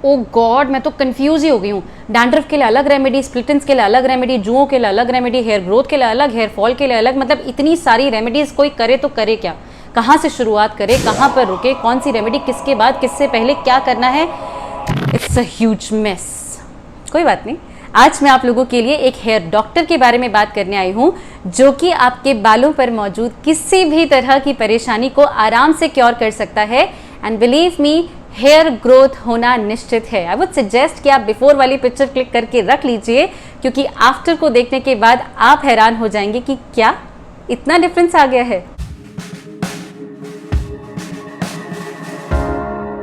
ओ God, मैं तो confuse ही हो गई हूँ। डैंड्रफ के लिए अलग रेमेडी, स्प्लिट एंड्स के लिए अलग रेमेडी, जुओं के लिए अलग रेमेडी, हेयर ग्रोथ के लिए अलग, हेयर फॉल के लिए अलग, मतलब इतनी सारी रेमेडीज कोई करे तो करे क्या, कहाँ से शुरुआत करे, कहाँ पर रुके, कौन सी रेमेडी किसके बाद, किससे पहले क्या करना है। It's a huge mess. कोई बात नहीं, आज मैं आप लोगों के लिए एक हेयर डॉक्टर के बारे में बात करने आई हूँ जो कि आपके बालों पर मौजूद किसी भी तरह की परेशानी को आराम से क्योर कर सकता है। And believe me, hair growth होना निश्चित है। आई वुड सजेस्ट कि आप बिफोर वाली पिक्चर क्लिक करके रख लीजिए, क्योंकि आफ्टर को देखने के बाद आप हैरान हो जाएंगे कि क्या इतना डिफरेंस आ गया है।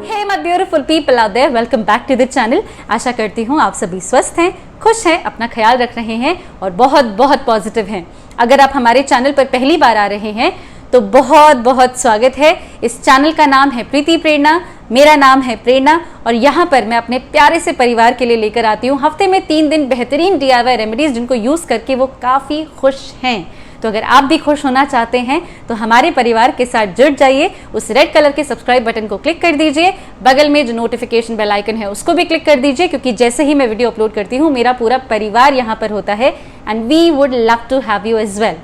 Hey my beautiful people out there, welcome back to the channel। आशा करती हूँ आप सभी स्वस्थ हैं, खुश हैं, अपना ख्याल रख रहे हैं और बहुत बहुत पॉजिटिव हैं। अगर आप हमारे चैनल पर पहली बार आ रहे हैं तो बहुत बहुत स्वागत है। इस चैनल का नाम है प्रीति प्रेरणा, मेरा नाम है प्रेरणा और यहाँ पर मैं अपने प्यारे से परिवार के लिए लेकर आती हूँ हफ्ते में 3 दिन बेहतरीन DIY रेमेडीज जिनको यूज़ करके वो काफ़ी खुश हैं। तो अगर आप भी खुश होना चाहते हैं तो हमारे परिवार के साथ जुड़ जाइए। उस रेड कलर के सब्सक्राइब बटन को क्लिक कर दीजिए, बगल में जो नोटिफिकेशन बेल आइकन है उसको भी क्लिक कर दीजिए, क्योंकि जैसे ही मैं वीडियो अपलोड करती हूँ मेरा पूरा परिवार यहाँ पर होता है and we would love to have you as well.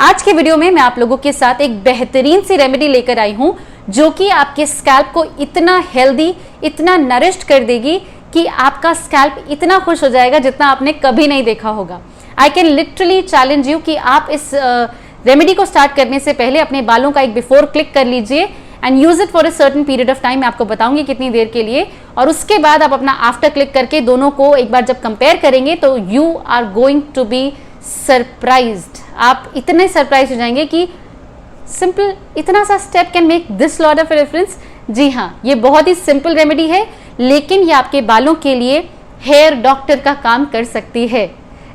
आज के वीडियो में मैं आप लोगों के साथ एक बेहतरीन सी रेमेडी लेकर आई हूँ जो कि आपके स्कैल्प को इतना हेल्दी, इतना नरिश्ड कर देगी कि आपका स्कैल्प इतना खुश हो जाएगा जितना आपने कभी नहीं देखा होगा। I can literally challenge you कि आप इस रेमेडी को स्टार्ट करने से पहले अपने बालों का एक बिफोर क्लिक कर लीजिए and use it for a certain period of time. मैं आपको बताऊंगी कितनी देर के लिए, और उसके बाद आप अपना आफ्टर क्लिक करके दोनों को एक बार जब कंपेयर करेंगे तो you are going to be surprised. आप इतने सरप्राइज हो जाएंगे कि सिंपल इतना सा step can make this lot of difference. जी हाँ, ये बहुत ही सिंपल रेमेडी है, लेकिन ये आपके बालों के लिए हेयर डॉक्टर का काम कर सकती है।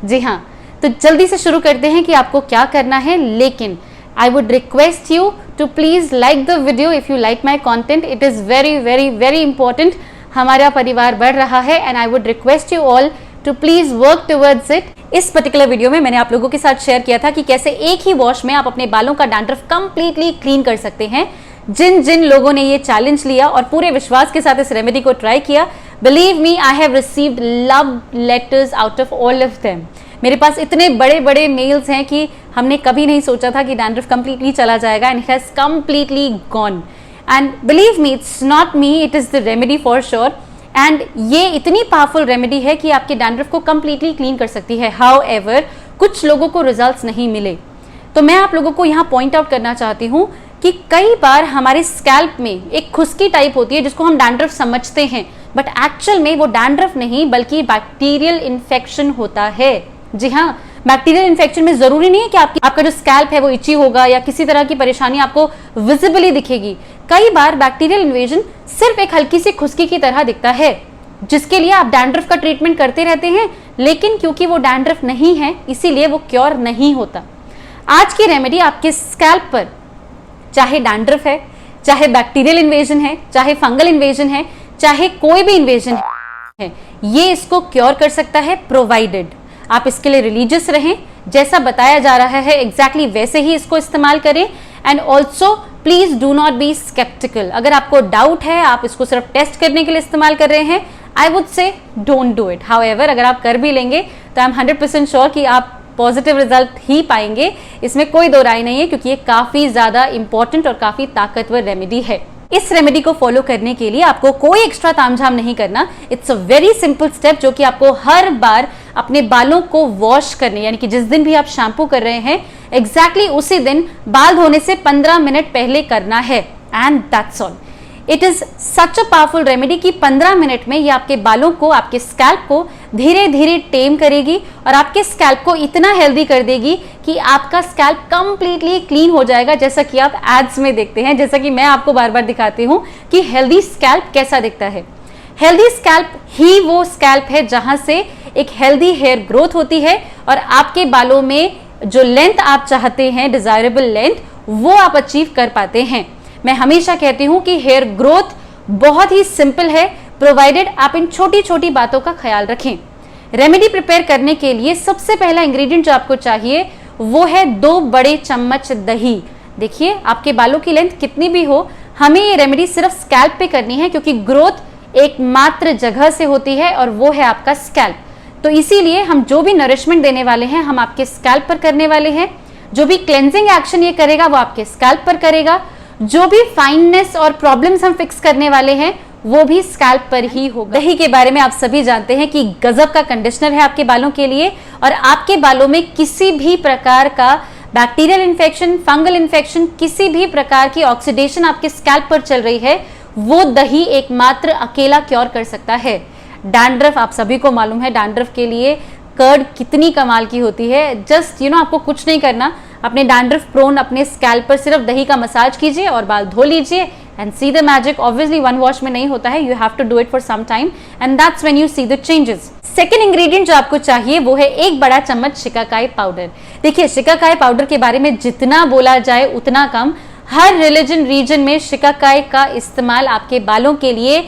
जी हाँ, तो जल्दी से शुरू करते हैं कि आपको क्या करना है। लेकिन I would request you to please like the video if you like my content. It is very very very important. हमारा परिवार बढ़ रहा है and I would request you all to please work towards it. इस particular video में मैंने आप लोगों के साथ शेयर किया था कि कैसे एक ही वॉश में आप अपने बालों का डैंड्रफ कंप्लीटली क्लीन कर सकते हैं। जिन जिन लोगों ने ये चैलेंज लिया और पूरे विश्वास के साथ इस रेमेडी को ट्राई किया, believe me, I have received love letters out of all of them. मेरे पास इतने बड़े बड़े मेल्स हैं कि हमने कभी नहीं सोचा था कि डैंड्रफ कंप्लीटली चला जाएगा and it has completely gone. And believe me, it's not me, it is the remedy for sure. And ये इतनी पावरफुल रेमेडी है कि आपके डैंड्रफ को कंप्लीटली क्लीन कर सकती है। हाउएवर, कुछ लोगों को रिजल्ट्स नहीं मिले, तो मैं आप लोगों को यहाँ पॉइंट आउट करना चाहती हूँ कि कई बार हमारे स्कैल्प में एक खुश्की टाइप होती है जिसको हम डैंड्रफ समझते हैं, बट एक्चुअल में वो डैंड्रफ नहीं बल्कि बैक्टीरियल इन्फेक्शन होता है। जी हाँ, बैक्टीरियल इन्फेक्शन में जरूरी नहीं है कि आपका जो स्कैल्प है वो इची होगा या किसी तरह की परेशानी आपको विजिबली दिखेगी। कई बार बैक्टीरियल इन्वेजन सिर्फ एक हल्की सी खुश्की की तरह दिखता है, जिसके लिए आप डैंड्रफ का ट्रीटमेंट करते रहते हैं, लेकिन क्योंकि वो डैंड्रफ नहीं है इसीलिए वो क्योर नहीं होता। आज की रेमेडी आपके स्कैल्प पर चाहे डैंड्रफ है, चाहे बैक्टीरियल इन्वेजन है, चाहे फंगल इन्वेजन है, चाहे कोई भी इन्वेजन है, ये इसको क्योर कर सकता है, प्रोवाइडेड आप इसके लिए रिलीजियस रहें। जैसा बताया जा रहा है एग्जैक्टली वैसे ही इसको इस्तेमाल करें। And also please do not be sceptical. अगर आपको डाउट है, आप इसको सिर्फ टेस्ट करने के लिए इस्तेमाल कर रहे हैं, आई वुड से डोंट डू इट। हाउएवर, अगर आप कर भी लेंगे तो आई एम 100% श्योर कि आप पॉजिटिव रिजल्ट ही पाएंगे, इसमें कोई दो राय नहीं है, क्योंकि ये काफी ज्यादा इंपॉर्टेंट और काफी ताकतवर रेमेडी है। इस रेमेडी को फॉलो करने के लिए आपको कोई एक्स्ट्रा तामझाम नहीं करना। It's a very simple step जो कि आपको हर बार अपने बालों को वॉश करने, यानी कि जिस दिन भी आप शैम्पू कर रहे हैं एग्जैक्टली उसी दिन बाल धोने से 15 मिनट पहले करना है। And that's all. It is such a powerful remedy कि 15 मिनट में ये आपके बालों को, आपके स्कैल्प को धीरे धीरे टेम करेगी और आपके स्कैल्प को इतना हेल्दी कर देगी कि आपका स्कैल्प कंप्लीटली क्लीन हो जाएगा, जैसा कि आप एड्स में देखते हैं, जैसा कि मैं आपको बार बार दिखाती हूँ कि हेल्दी स्कैल्प कैसा दिखता है। हेल्दी स्कैल्प ही वो स्कैल्प है जहां से एक हेल्दी हेयर ग्रोथ होती है और आपके बालों में जो लेंथ आप चाहते हैं, डिजायरेबल लेंथ, वो आप अचीव कर पाते हैं। मैं हमेशा कहती हूं कि हेयर ग्रोथ बहुत ही सिंपल है, प्रोवाइडेड आप इन छोटी छोटी बातों का ख्याल रखें। रेमेडी प्रिपेयर करने के लिए सबसे पहला इंग्रेडिएंट जो आपको चाहिए वो है 2 बड़े चम्मच दही। देखिए, आपके बालों की लेंथ कितनी भी हो, हमें ये रेमेडी सिर्फ स्कैल्प पे करनी है, क्योंकि ग्रोथ एकमात्र जगह से होती है और वो है आपका स्कैल्प। तो इसीलिए हम जो भी नरिशमेंट देने वाले हैं हम आपके स्कैल्प पर करने वाले हैं। जो भी क्लेंजिंग एक्शन ये करेगा वो आपके स्कैल्प पर करेगा। जो भी फाइननेस और प्रॉब्लम्स हम फिक्स करने वाले हैं वो भी स्कैल्प पर ही होगा। दही के बारे में आप सभी जानते हैं कि गजब का कंडीशनर है आपके बालों के लिए, और आपके बालों में किसी भी प्रकार का बैक्टीरियल इन्फेक्शन, फंगल इन्फेक्शन, किसी भी प्रकार की ऑक्सीडेशन आपके स्कैल्प पर चल रही है, वो दही एकमात्र अकेला क्योर कर सकता है। डैंड्रफ आप सभी को मालूम है, डैंड्रफ के लिए कर्ड कितनी कमाल की होती है। जस्ट आपको कुछ नहीं करना, अपने डैंड्रफ प्रोन अपने स्कैल्प पर सिर्फ दही का मसाज कीजिए और बाल धो लीजिए and see the magic. Obviously one wash में नहीं होता है, you have to do it for some time and that's when you see the changes. Second ingredient जो आपको चाहिए वो है 1 बड़ा चम्मच शिकाकाई पाउडर। देखिए, शिकाकाई पाउडर के बारे में जितना बोला जाए उतना कम। हर रिलीजन रीजन में शिकाकाई का इस्तेमाल आपके बालों के लिए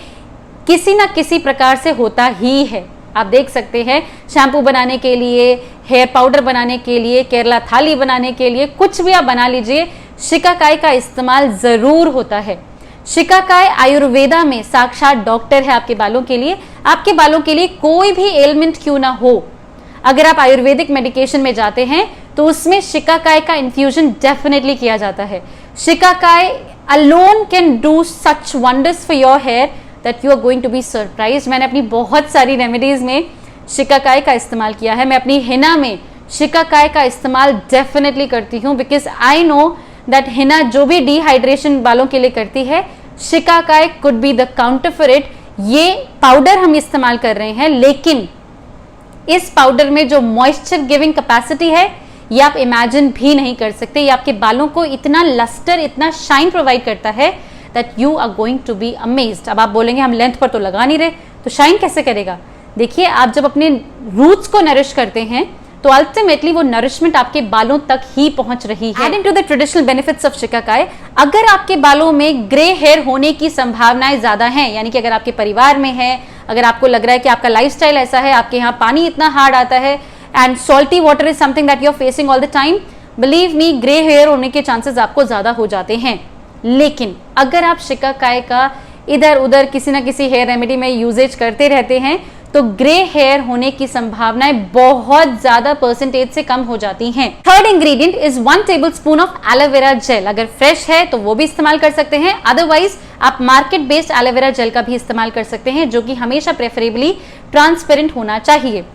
किसी ना किसी प्रकार से होता ही है। आप देख सकते हैं, शैम्पू बनाने के लिए, हेयर पाउडर बनाने के लिए, केरला थाली बनाने के लिए, कुछ भी आप बना लीजिए, शिकाकाई का इस्तेमाल जरूर होता है। शिकाकाई आयुर्वेदा में साक्षात डॉक्टर है आपके बालों के लिए। आपके बालों के लिए कोई भी एलिमेंट क्यों ना हो, अगर आप आयुर्वेदिक मेडिकेशन में जाते हैं तो उसमें शिकाकाई का इन्फ्यूजन डेफिनेटली किया जाता है। Shikakai alone can do such wonders for your hair that you are going to be surprised. मैंने अपनी बहुत सारी रेमेडीज में शिकाकाई का इस्तेमाल किया है। मैं अपनी हिना में शिकाकाई का इस्तेमाल डेफिनेटली करती हूँ, बिकॉज आई नो दैट हिना जो भी डिहाइड्रेशन बालों के लिए करती है, shikakai could be the counter for it. ये पाउडर हम इस्तेमाल कर रहे हैं, लेकिन इस पाउडर में जो मॉइस्चर गिविंग कैपेसिटी है ये आप इमेजिन भी नहीं कर सकते। ये आपके बालों को इतना लस्टर, इतना शाइन प्रोवाइड करता है that you are going to be amazed. अब आप बोलेंगे हम लेंथ पर तो लगा नहीं रहे, तो शाइन कैसे करेगा? देखिए, आप जब अपने रूट्स को नरिश करते हैं तो अल्टीमेटली वो नरिशमेंट आपके बालों तक ही पहुंच रही है। Adding to the traditional benefits of shikakai, अगर आपके बालों में ग्रे हेयर होने की संभावनाएं ज्यादा हैं, यानी कि अगर आपके परिवार में है, अगर आपको लग रहा है कि आपका लाइफस्टाइल ऐसा है, आपके यहाँ पानी इतना हार्ड आता है and salty water is something that you are facing all the time, believe me, grey hair होने के चांसेस आपको ज्यादा हो जाते हैं। लेकिन अगर आप शिकाकाई का इधर उधर किसी ना किसी हेयर रेमेडी में यूजेज करते रहते हैं तो ग्रे हेयर होने की संभावनाएं बहुत ज्यादा परसेंटेज से कम हो जाती हैं। Third ingredient is 1 tablespoon of aloe vera gel. अगर फ्रेश है तो वो भी इस्तेमाल कर सकते हैं, अदरवाइज आप मार्केट बेस्ड एलोवेरा जेल का भी इस्तेमाल कर सकते हैं, जो कि हमेशा प्रेफरेबली ट्रांसपेरेंट होना चाहिए।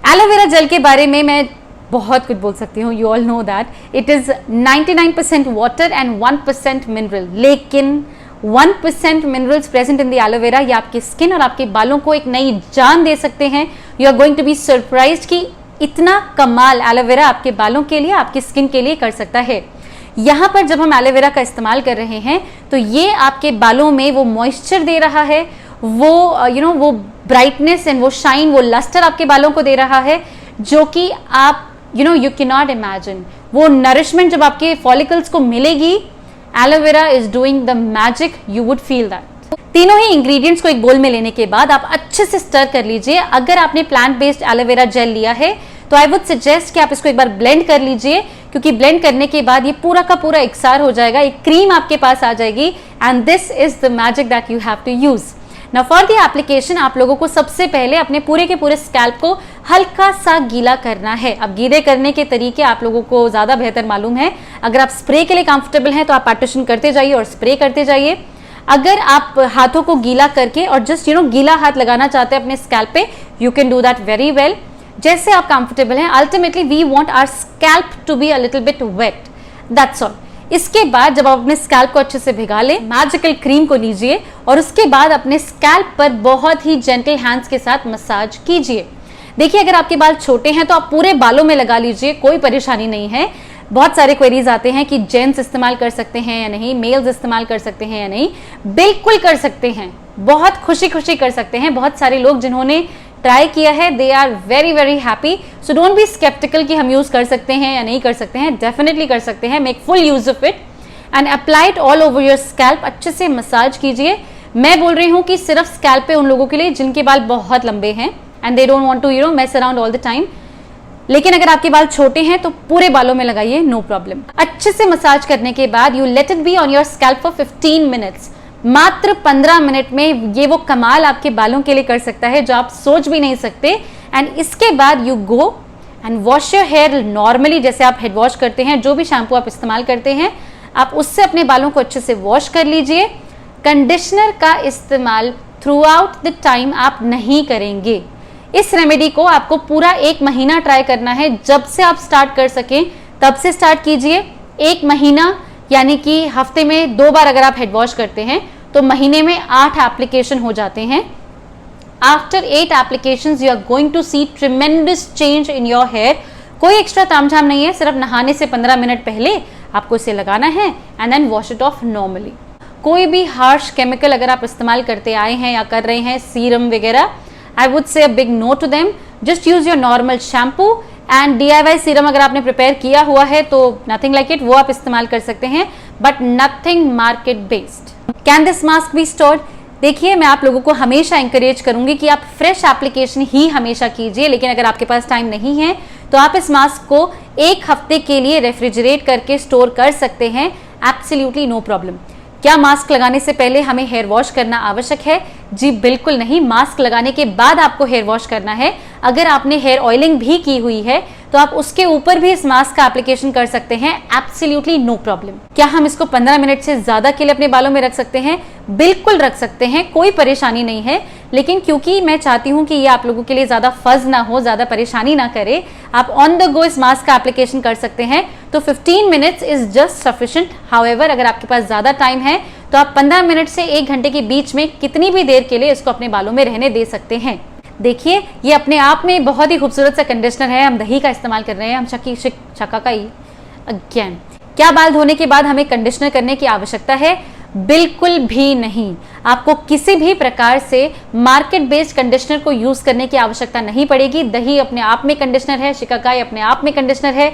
एलोवेरा जेल के बारे में मैं बहुत कुछ बोल सकती हूँ, you all know that it is 99% water and 1% mineral, लेकिन 1% minerals present in the aloe vera ये आपकी स्किन और आपके बालों को एक नई जान दे सकते हैं। You are going to be surprised कि इतना कमाल एलोवेरा आपके बालों के लिए, आपकी स्किन के लिए कर सकता है। यहाँ पर जब हम एलोवेरा का इस्तेमाल कर रहे हैं तो ये आपके बालों में वो मॉइस्चर दे रहा है, वो वो ब्राइटनेस एंड वो शाइन, वो लस्टर आपके बालों को दे रहा है, जो कि आप यू कैन नॉट इमेजिन। वो नरिशमेंट जब आपके फॉलिकल्स को मिलेगी, aloe vera is doing the magic, you would feel that. तीनों ही इंग्रेडिएंट्स को एक बोल में लेने के बाद आप अच्छे से स्टर कर लीजिए। अगर आपने प्लांट बेस्ड एलोवेरा जेल लिया है तो आई वुड सजेस्ट कि आप इसको एक बार ब्लेंड कर लीजिए, क्योंकि ब्लेंड करने के बाद ये पूरा का पूरा इकसार हो जाएगा, एक क्रीम आपके पास आ जाएगी and this is the magic that you have to use. Now for the application आप लोगों को सबसे पहले अपने पूरे के पूरे स्कैल्प को हल्का सा गीला करना है। अब गीले करने के तरीके आप लोगों को ज्यादा बेहतर मालूम है। अगर आप स्प्रे के लिए कंफर्टेबल हैं तो आप पार्टीशन करते जाइए और स्प्रे करते जाइए। अगर आप हाथों को गीला करके और जस्ट गीला हाथ लगाना चाहते हैं अपने स्कैल्प पे, you can do that very well, जैसे आप कंफर्टेबल हैं। Ultimately we want our scalp to be a little bit wet, that's all. इसके बाद जब आप अपने स्कैल्प को अच्छे से भिगा लें, मैजिकल क्रीम को लीजिए और उसके बाद अपने स्कैल्प पर बहुत ही जेंटल हैंड्स के साथ मसाज कीजिए। देखिए, अगर आपके बाल छोटे हैं तो आप पूरे बालों में लगा लीजिए, कोई परेशानी नहीं है। बहुत सारे क्वेरीज आते हैं कि जेंट्स इस्तेमाल कर सकते हैं या नहीं, मेल्स इस्तेमाल कर सकते हैं या नहीं। बिल्कुल कर सकते हैं, बहुत खुशी खुशी कर सकते हैं। बहुत सारे लोग जिन्होंने ट्राई किया है, they are very very happy. So don't be sceptical कि हम यूज कर सकते हैं या नहीं कर सकते हैं, डेफिनेटली कर सकते हैं। Make full use of it and apply it all over your scalp. अच्छे से मसाज कीजिए। मैं बोल रही हूँ कि सिर्फ स्कैल्प पे उन लोगों के लिए जिनके बाल बहुत लंबे हैं and they don't want to mess around all the time. लेकिन अगर आपके बाल छोटे हैं तो पूरे बालों में लगाइए, नो प्रॉब्लम। अच्छे से मसाज करने के बाद you let it be on your scalp for 15 minutes. मात्र 15 मिनट में ये वो कमाल आपके बालों के लिए कर सकता है जो आप सोच भी नहीं सकते। एंड इसके बाद you go and wash your hair normally, जैसे आप हेड वॉश करते हैं, जो भी शैम्पू आप इस्तेमाल करते हैं आप उससे अपने बालों को अच्छे से वॉश कर लीजिए। कंडीशनर का इस्तेमाल थ्रू आउट द टाइम आप नहीं करेंगे। इस रेमेडी को आपको पूरा 1 महीना ट्राई करना है। जब से आप स्टार्ट कर सकें तब से स्टार्ट कीजिए। 1 महीना यानी कि हफ्ते में 2 बार अगर आप हेड वॉश करते हैं तो महीने में 8 एप्लीकेशन हो जाते हैं। After 8 applications you are going to see tremendous change in your hair. कोई एक्स्ट्रा तामझाम नहीं है, सिर्फ नहाने से 15 मिनट पहले आपको इसे लगाना है and then wash it off normally. कोई भी हार्श केमिकल अगर आप इस्तेमाल करते आए हैं या कर रहे हैं, सीरम वगैरह, I would say a big no to them. Just use your normal shampoo and DIY serum अगर आपने प्रिपेयर किया हुआ है तो नथिंग लाइक इट, वो आप इस्तेमाल कर सकते हैं, but nothing market based. Can this mask be stored? देखिए, मैं आप लोगों को हमेशा इंकरेज करूंगी कि आप फ्रेश एप्लीकेशन ही हमेशा कीजिए, लेकिन अगर आपके पास टाइम नहीं है तो आप इस मास्क को 1 हफ्ते के लिए रेफ्रिजरेट करके स्टोर कर सकते हैं, एब्सोल्युटली नो प्रॉब्लम। क्या मास्क लगाने से पहले हमें हेयर वॉश करना आवश्यक है? जी बिल्कुल नहीं, मास्क लगाने के बाद आपको हेयर वॉश करना है। अगर आपने हेयर ऑयलिंग भी की हुई है तो आप उसके ऊपर भी इस मास्क का एप्लीकेशन कर सकते हैं, एब्सोल्युटली नो प्रॉब्लम। क्या हम इसको 15 मिनट से ज्यादा के लिए अपने बालों में रख सकते हैं? बिल्कुल रख सकते हैं, कोई परेशानी नहीं है। लेकिन क्योंकि मैं चाहती हूं कि ये आप लोगों के लिए ज्यादा फज ना हो, ज्यादा परेशानी ना करे, आप ऑन द गो इस मास्क का एप्लीकेशन कर सकते हैं, तो 15 minutes is just sufficient. However, अगर आपके पास ज्यादा टाइम है तो आप 15 मिनट से 1 घंटे के बीच में कितनी भी देर के लिए इसको अपने बालों में रहने दे सकते हैं। देखिए, ये अपने आप में बहुत ही खूबसूरत सा कंडीशनर है। हम दही का इस्तेमाल कर रहे हैं, हम शक्का का ही अगेन। क्या बाल धोने के बाद हमें कंडीशनर करने की आवश्यकता है? बिल्कुल भी नहीं। आपको किसी भी प्रकार से मार्केट बेस्ड कंडीशनर को यूज करने की आवश्यकता नहीं पड़ेगी। दही अपने आप में कंडीशनर है, शिकाकाई अपने आप में कंडीशनर है,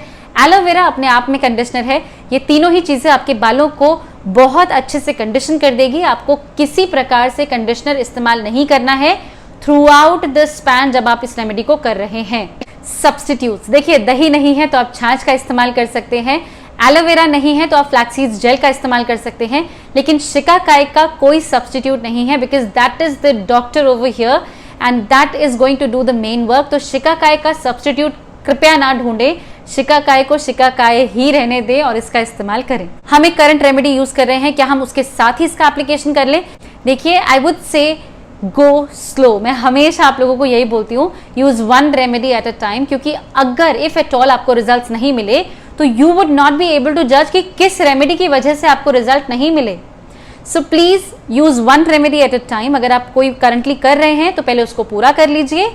एलोवेरा अपने आप में कंडीशनर है। ये तीनों ही चीजें आपके बालों को बहुत अच्छे से कंडीशन कर देगी। आपको किसी प्रकार से कंडीशनर इस्तेमाल नहीं करना है थ्रू आउट द स्पैन जब आप इस रेमेडी को कर रहे हैं। सब्स्टिट्यूट्स, देखिए, दही नहीं है तो आप छाछ का इस्तेमाल कर सकते हैं, एलोवेरा नहीं है तो आप फ्लैक्सीड जेल का इस्तेमाल कर सकते हैं, लेकिन शिकाकाई का कोई सब्स्टिट्यूट नहीं है, because that is the doctor over here and that is going to do the main work. तो शिकाकाई का सब्स्टिट्यूट कृपया ना ढूंढे, शिकाकाई को शिकाकाई ही रहने दें और इसका इस्तेमाल करें। हम एक करंट रेमेडी यूज कर रहे हैं, क्या हम उसके साथ ही इसका एप्लीकेशन कर लें? देखिए, आई वुड से गो स्लो। मैं हमेशा आप लोगों को यही बोलती हूँ, use 1 remedy at a time, क्योंकि अगर इफ एट ऑल आपको रिजल्ट्स नहीं मिले तो you would not be able to जज कि किस रेमेडी की वजह से आपको रिजल्ट नहीं मिले। So please use 1 remedy at a time. अगर आप कोई करंटली कर रहे हैं तो पहले उसको पूरा कर लीजिए।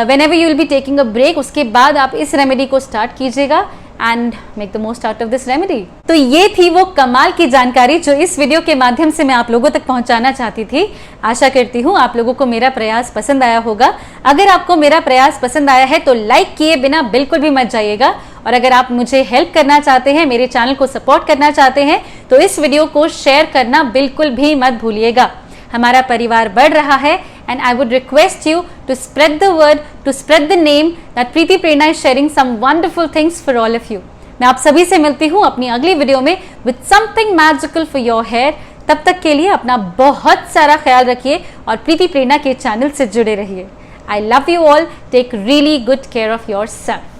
whenever you will be taking a break, उसके बाद आप इस रेमेडी को स्टार्ट कीजिएगा and make the most out of this remedy. तो ये थी वो कमाल की जानकारी जो इस वीडियो के माध्यम से मैं आप लोगों तक पहुंचाना चाहती थी। आशा करती हूँ आप लोगों को मेरा प्रयास पसंद आया होगा। अगर आपको मेरा प्रयास पसंद आया है तो लाइक किए बिना बिल्कुल भी मत जाइएगा, और अगर आप मुझे हेल्प करना चाहते हैं, मेरे चैनल को सपोर्ट करना चाहते हैं, तो इस वीडियो को शेयर करना बिल्कुल भी मत भूलिएगा। हमारा परिवार बढ़ रहा है and I would request you to spread the word, to spread the name that Preeti Prerna is sharing some wonderful things for all of you. मैं आप सभी से मिलती हूँ अपनी अगली वीडियो में with something magical for your hair। तब तक के लिए अपना बहुत सारा ख्याल रखिए और प्रीति प्रेरणा के चैनल से जुड़े रहिए। I love you all. Take really good care of yourself.